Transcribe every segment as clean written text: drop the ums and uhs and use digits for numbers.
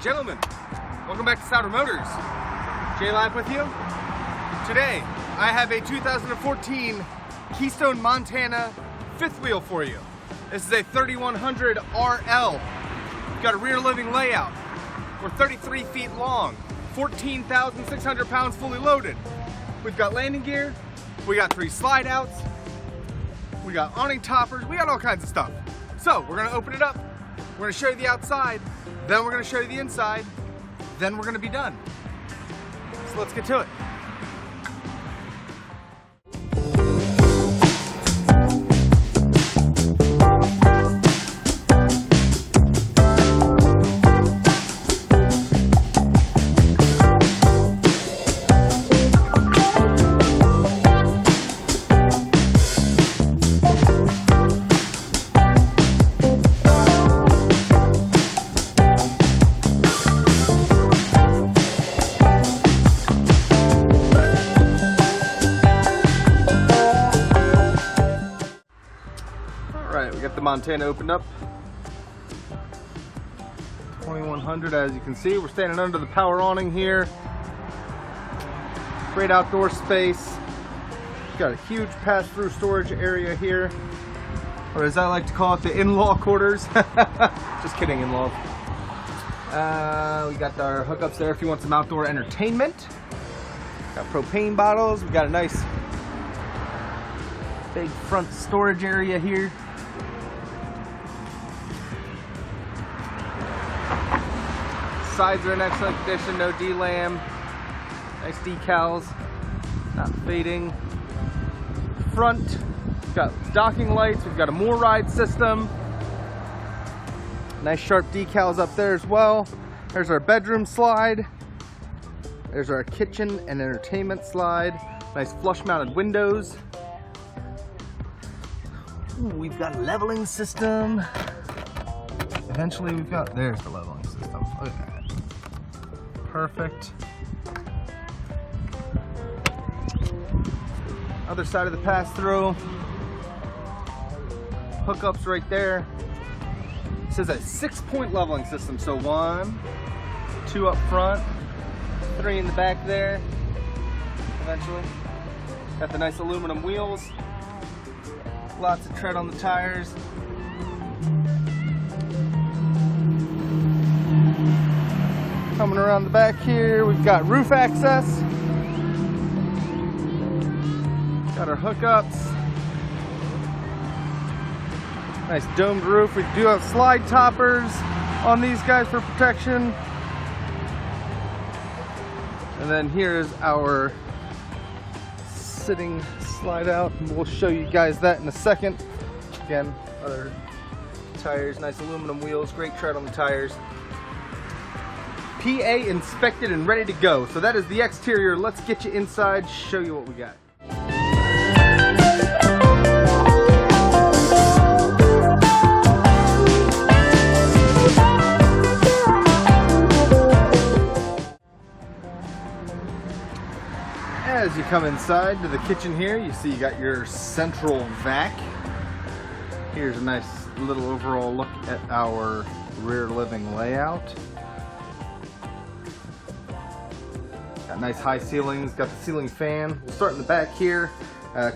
and gentlemen, welcome back to Sauder Motors. J-Live with you. Today, I have a 2014 Keystone Montana fifth wheel for you. This is a 3100 RL. We've got a rear living layout. We're 33 feet long, 14,600 pounds fully loaded. We've got landing gear, we got 3 slide outs, we got awning toppers, we got all kinds of stuff. So we're gonna open it up, we're gonna show you the outside, then we're gonna show you the inside, then we're gonna be done. So let's get to it. Alright, we got the Montana opened up. 2100, as you can see. We're standing under the power awning here. Great outdoor space. We've got a huge pass-through storage area here. Or as I like to call it, the in-law quarters. Just kidding, in-laws. We got our hookups there if you want some outdoor entertainment. Got propane bottles. We got a nice big front storage area here. Sides are in excellent condition, no D-lam. Nice decals, not fading. Front, we've got docking lights, we've got a more ride system. Nice sharp decals up there as well. There's our bedroom slide. There's our kitchen and entertainment slide. Nice flush mounted windows. Ooh, we've got a leveling system. Eventually we've got, there's the leveling system. Look at that. Perfect. Other side of the pass-through. Hookups right there. This is a 6-point leveling system. So 1, 2 up front, 3 in the back there. Eventually. Got the nice aluminum wheels. Lots of tread on the tires. Coming around the back here, we've got roof access. Got our hookups. Nice domed roof. We do have slide toppers on these guys for protection. And then here's our sitting slide out, and we'll show you guys that in a second. Again, other tires, nice aluminum wheels, great tread on the tires. PA inspected and ready to go. So that is the exterior. Let's get you inside, show you what we got. As you come inside to the kitchen here, you see you got your central vac. Here's a nice little overall look at our rear living layout. Got nice high ceilings, got the ceiling fan. We'll start in the back here.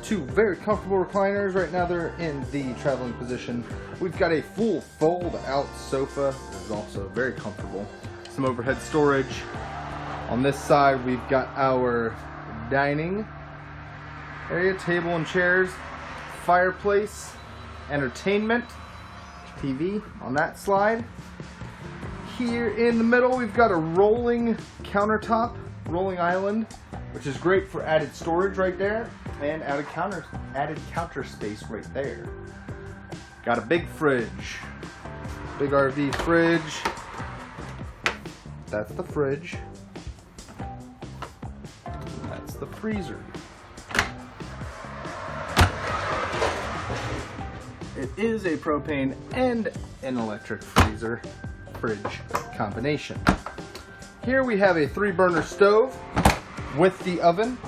2 very comfortable recliners. Right now they're in the traveling position. We've got a full fold-out sofa. This is also very comfortable. Some overhead storage. On this side we've got our dining area, table and chairs, fireplace, entertainment, TV on that slide. Here in the middle we've got a rolling countertop, rolling island, which is great for added storage right there, and added counter space right there. Got a big fridge, big RV fridge. That's the fridge. That's the freezer. It is a propane and an electric freezer fridge combination. Here we have a 3-burner stove with the oven,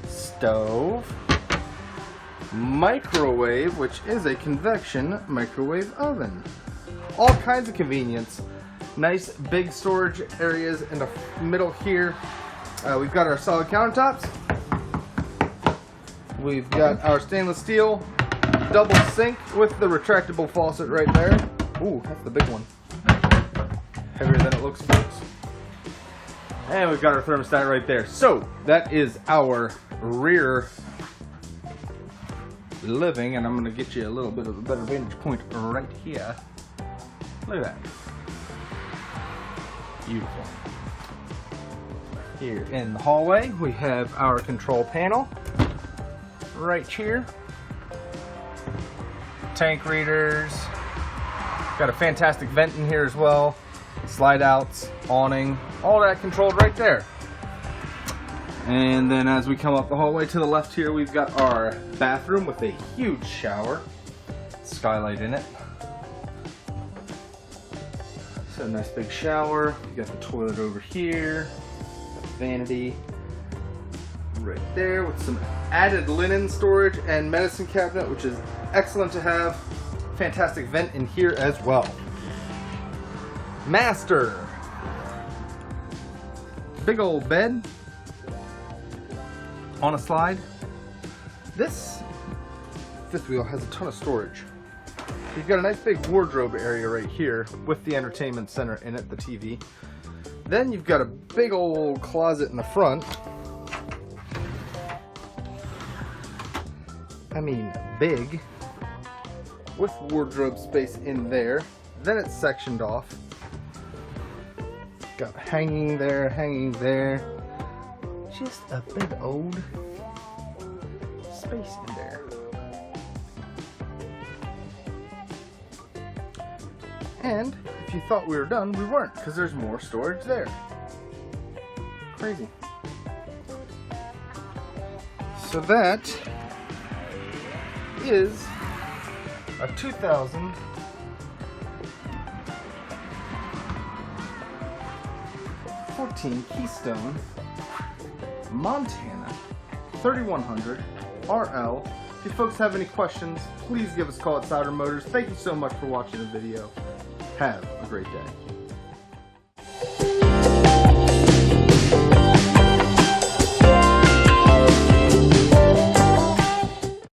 stove, microwave, which is a convection microwave oven. All kinds of convenience. Nice big storage areas in the middle here. We've got our solid countertops. We've got our stainless steel double sink with the retractable faucet right there. Ooh, that's the big one. Heavier than it looks, folks. And we've got our thermostat right there. So that is our rear living, and I'm going to get you a little bit of a better vantage point right here. Look at that. Beautiful. Here in the hallway, we have our control panel right here. Tank readers. Got a fantastic vent in here as well. Slide outs, awning, all that controlled right there. And then as we come up the hallway to the left here, we've got our bathroom with a huge shower. Skylight in it. So a nice big shower. You got the toilet over here. Vanity right there with some added linen storage and medicine cabinet, which is excellent to have. Fantastic vent in here as well. Master. Big old bed on a slide. This fifth wheel has a ton of storage. You've got a nice big wardrobe area right here with the entertainment center in it, the TV. Then you've got a big old closet in the front. I mean, big. With wardrobe space in there. Then it's sectioned off. Got hanging there, hanging there. Just a big old space in there. And if you thought we were done, we weren't, because there's more storage there. Crazy. So that is a 2014 Keystone Montana 3100 RL. If you folks have any questions, please give us a call at Sauder Motors. Thank you so much for watching the video. Have a great day.